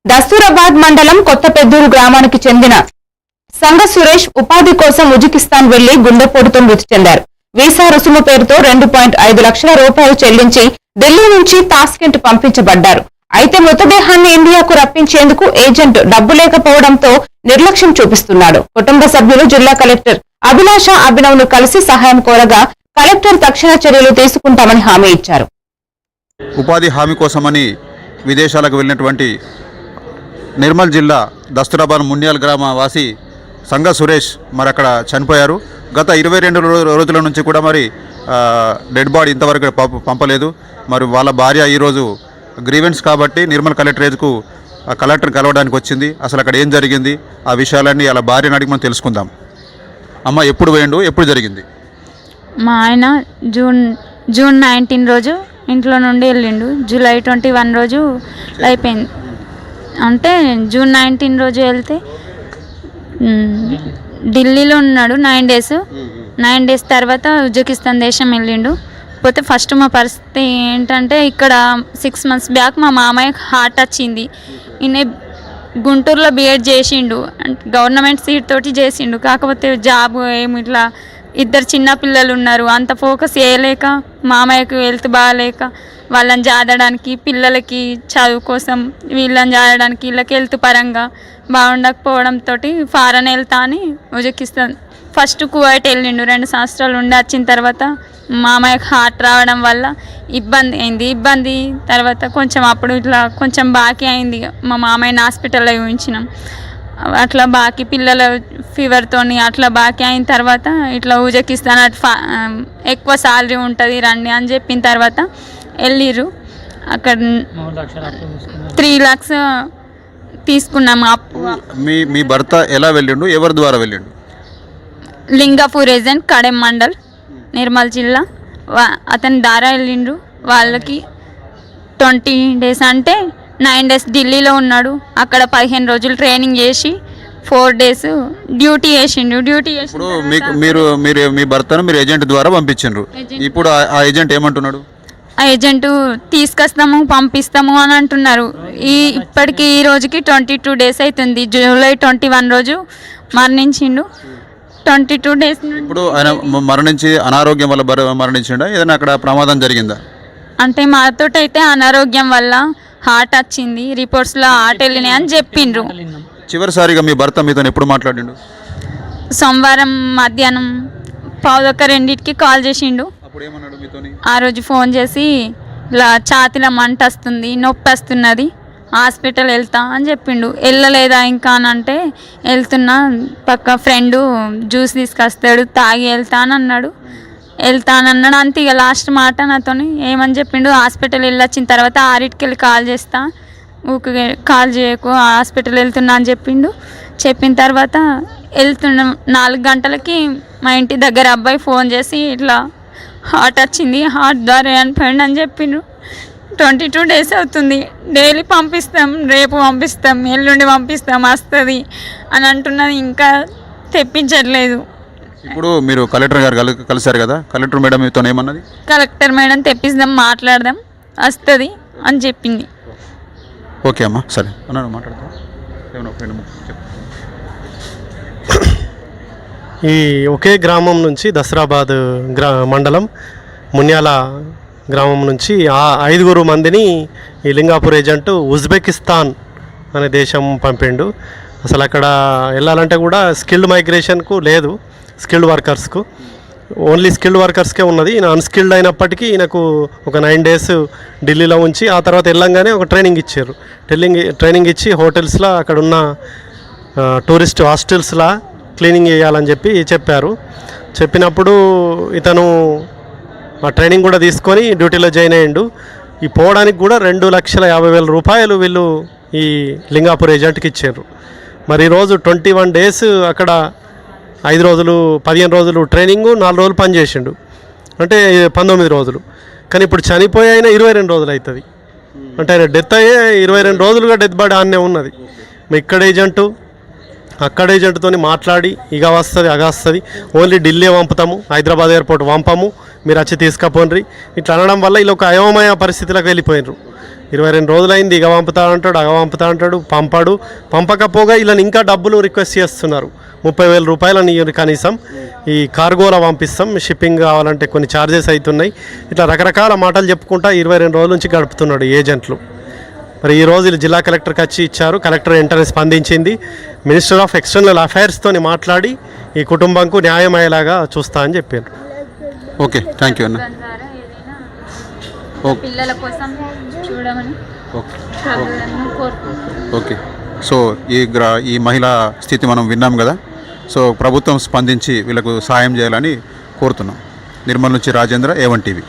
దస్తూరాబాద్ మండలం కొత్తపెద్దూరు గ్రామానికి చెందిన సంగ సురేష్ ఉపాధి కోసం ఉజ్బెకిస్తాన్ వెళ్లి గుండెపోటుతో మృతి చెందారు. వీసా రుసుము పేరుతో 2.5 లక్షల రూపాయలు చెల్లించి ఢిల్లీ నుంచి తాస్కెంట్ పంపించబడ్డారు. అయితే మృతదేహాన్ని ఇండియాకు రప్పించేందుకు ఏజెంట్ డబ్బు లేకపోవడంతో నిర్లక్ష్యం చూపిస్తున్నాడు. కుటుంబ సభ్యులు జిల్లా కలెక్టర్ అభిలాష అభినవ్ను కలిసి సహాయం కోరగా కలెక్టర్ తక్షణ చర్యలు తీసుకుంటామని హామీ ఇచ్చారు. ఉపాధి హామీ కోసమని విదేశాలకు వెళ్ళినటువంటి నిర్మల్ జిల్లా దస్తూరాబాద్ మున్యాల్ గ్రామ వాసి సంగ సురేష్ మరి అక్కడ చనిపోయారు. గత 22 రోజుల నుంచి కూడా మరి డెడ్ బాడీ ఇంతవరకు పంపలేదు. మరి వాళ్ళ భార్య ఈరోజు గ్రీవెన్స్ కాబట్టి నిర్మల్ కలెక్టరేట్కు కలెక్టర్ కలవడానికి వచ్చింది. అసలు అక్కడ ఏం జరిగింది ఆ విషయాలన్నీ అలా భార్యను అడిగి మనం తెలుసుకుందాం. అమ్మ, ఎప్పుడు పోయిండు, ఎప్పుడు జరిగింది? మా ఆయన జూన్ 19 రోజు ఇంట్లో నుండి వెళ్ళిండు. జూలై 21 రోజు అయిపోయింది. అంటే జూన్ 19 రోజు వెళ్తే ఢిల్లీలో ఉన్నాడు 9 డేస్ తర్వాత ఉజ్బెకిస్తాన్ దేశం వెళ్ళిండు. పోతే ఫస్ట్ మా పరిస్థితి ఏంటంటే ఇక్కడ 6 మంత్స్ బ్యాక్ మా మామయ్యకి హార్ట్ వచ్చింది. ఈయన గుంటూరులో బీఎడ్ చేసిండు, గవర్నమెంట్ సీట్ తోటి చేసిండు. కాకపోతే జాబ్ ఏమి ఇట్లా 2 చిన్న పిల్లలు ఉన్నారు, అంత ఫోకస్ చేయలేక మామయ్యకు హెల్త్ బాగాలేక వాళ్ళని జాదడానికి పిల్లలకి చదువు కోసం వీళ్ళని జాదడానికి వీళ్ళకి హెల్త్ పరంగా బాగుండకపోవడంతో ఫారెన్ వెళ్తా అని ఉజ్బెకిస్తాన్ ఫస్ట్ కువైట్ వెళ్ళిండు. 2 సంవత్సరాలు ఉండి వచ్చిన తర్వాత మామయ్యకు హార్ట్ రావడం వల్ల ఇబ్బంది తర్వాత కొంచెం అప్పుడు ఇట్లా కొంచెం బాకీ అయింది. మా మామయ్యని హాస్పిటల్లో చూపించినాం. అట్లా బాకీ పిల్లల ఫీవర్తోని అట్లా బాకీ అయిన తర్వాత ఇట్లా ఉజ్బెకిస్తాన్ ఎక్కువ శాలరీ ఉంటుంది రండి అని చెప్పిన తర్వాత వెళ్ళిర్రు. అక్కడ 3 lakhs తీసుకున్నాము అప్పు. మీ భర్త ఎలా వెళ్ళిండు, ఎవరి ద్వారా వెళ్ళిండు? లింగాపూర్ ఏజెంట్ కడెం మండల్ నిర్మల్ జిల్లా అతని ద్వారా వెళ్ళిండ్రు. వాళ్ళకి 20 days అంటే 9 days ఢిల్లీలో ఉన్నాడు. అక్కడ 15 రోజులు ట్రైనింగ్ చేసి 4 days డ్యూటీ చేసిండు. ఇప్పుడు మీరు మీ భర్తను మీరు ఏజెంట్ ద్వారా పంపించిండ్రు. ఇప్పుడు ఆ ఏజెంట్ ఏమంటున్నాడు? ఆ ఏజెంట్ తీసుకొస్తాము పంపిస్తాము అని అంటున్నారు. ఇప్పటికి ఈ రోజుకి 22 days అవుతుంది. జూలై 21 రోజు మరణించిండు. 22 days. ఇప్పుడు ఆయన మరణించి అనారోగ్యం వల్ల మరణించిండా, ఏదైనా అక్కడ ప్రమాదం జరిగిందా? అంటే మాతోటైతే అనారోగ్యం వల్ల హార్ట్ వచ్చింది, రిపోర్ట్స్లో హార్ట్ వెళ్ళినాయి అని చెప్పిండ్రు. చివరిసారిగా మీ భర్త మీతో ఎప్పుడు మాట్లాడిండు? సోమవారం మధ్యాహ్నం 1:15 కాల్ చేసిండు. ఆ రోజు ఫోన్ చేసి ఇలా ఛాతీలో మంట వస్తుంది, నొప్పి వస్తున్నది, హాస్పిటల్ వెళ్తా అని చెప్పిండు. వెళ్ళలేదా ఇంకా అని అంటే వెళ్తున్నా, పక్క ఫ్రెండ్ జ్యూస్ తీసుకొస్తాడు తాగి వెళ్తానన్నాడు. అంతే. ఇక లాస్ట్ మాట నాతో ఏమని చెప్పిండు, హాస్పిటల్ వెళ్ళొచ్చిన తర్వాత 6కి వెళ్ళి కాల్ చేస్తా, ఊకే కాల్ చేయకు, హాస్పిటల్ వెళ్తున్నా అని చెప్పిండు. చెప్పిన తర్వాత వెళ్తున్నాం. 4 గంటలకి మా ఇంటి దగ్గర అబ్బాయి ఫోన్ చేసి ఇట్లా హార్ట్ వచ్చింది, హార్ట్ ద్వారా చనిపోయిండు అని చెప్పిండ్రు. 22 days అవుతుంది, డైలీ పంపిస్తాం, రేపు పంపిస్తాం, ఎల్లుండి పంపిస్తాం, వస్తుంది అని అంటున్నది, ఇంకా తెప్పించట్లేదు. ఇప్పుడు మీరు కలెక్టర్ గారు కలిశారు కదా, కలెక్టర్ మేడం మీతో ఏమన్నది? కలెక్టర్ మేడం తెప్పిస్తాం, మాట్లాడదాం, వస్తుంది అని చెప్పింది. ఓకే అమ్మా, సరే అన్నాడు, మాట్లాడతాం. ఈ ఒకే గ్రామం నుంచి దస్తూరాబాద్ మండలం మున్యాల గ్రామం నుంచి 5 మందిని ఈ లింగాపూర్ ఏజెంట్ ఉజ్బెకిస్తాన్ అనే దేశం పంపిండు. అసలు అక్కడ వెళ్ళాలంటే కూడా స్కిల్డ్ మైగ్రేషన్కు లేదు, స్కిల్డ్ వర్కర్స్కు ఓన్లీ స్కిల్డ్ వర్కర్స్కే ఉన్నది. ఈయన అన్స్కిల్డ్ అయినప్పటికీ ఈయనకు ఒక 9 days ఢిల్లీలో ఉంచి ఆ తర్వాత వెళ్ళంగానే ఒక ట్రైనింగ్ ఇచ్చారు. ట్రైనింగ్ ఇచ్చి హోటల్స్లో అక్కడ ఉన్న టూరిస్ట్ హాస్టల్స్లా క్లీనింగ్ చేయాలని చెప్పారు. చెప్పినప్పుడు ఇతను ఆ ట్రైనింగ్ కూడా తీసుకొని డ్యూటీలో జాయిన్ అయ్యిండు. ఈ పోవడానికి కూడా 2,50,000 రూపాయలు వీళ్ళు ఈ లింగాపూర్ ఏజెంట్కి ఇచ్చారు. మరి ఈరోజు 21 days అక్కడ 5 రోజులు 15 రోజులు ట్రైనింగు, 4 రోజులు పని చేసిండు, అంటే 19 రోజులు. కానీ ఇప్పుడు చనిపోయి అయినా 22 రోజులు అవుతుంది. అంటే ఆయన డెత్ అయ్యే 22 రోజులుగా డెత్ బాడీ ఆన్నే ఉన్నది. ఇక్కడ ఏజెంటు అక్కడ ఏజెంట్తో మాట్లాడి ఇక వస్తుంది అగ వస్తుంది, ఓన్లీ ఢిల్లీ పంపుతాము, హైదరాబాద్ ఎయిర్పోర్ట్ పంపము, మీరు వచ్చి తీసుకపోండ్రి ఇట్లా అనడం వల్ల వీళ్ళు ఒక అయోమయ పరిస్థితిలోకి వెళ్ళిపోయినారు. 22 రోజులైంది, ఇక పంపుతా అంటాడు, అగ పంపుతా అంటాడు, పంపాడు. పంపకపోగా ఇలా ఇంకా డబ్బులు రిక్వెస్ట్ చేస్తున్నారు. 30,000 రూపాయలని కనీసం ఈ కార్గోలో పంపిస్తాం, షిప్పింగ్ కావాలంటే కొన్ని ఛార్జెస్ అవుతున్నాయి, ఇట్లా రకరకాల మాటలు చెప్పుకుంటా 22 రోజుల నుంచి గడుపుతున్నాడు ఏజెంట్లు. మరి ఈరోజు వీళ్ళు జిల్లా కలెక్టర్కి వచ్చి ఇచ్చారు. కలెక్టర్ వెంటనే స్పందించింది. మినిస్టర్ ఆఫ్ ఎక్స్టర్నల్ అఫైర్స్తోని మాట్లాడి ఈ కుటుంబంకు న్యాయం అయ్యేలాగా చూస్తా అని చెప్పారు. ఓకే, థ్యాంక్ యూ అన్న. ద్వారా ఏదైనా ఓకే పిల్లల కోసం చూడమని ఓకే కోరుకుంటున్నాను. ఓకే. సో ఈ మహిళా స్థితి మనం విన్నాం కదా. సో ప్రభుత్వం స్పందించి వీళ్ళకు సాయం చేయాలని కోరుతున్నాం. నిర్మల్ నుంచి రాజేంద్ర, A1 TV.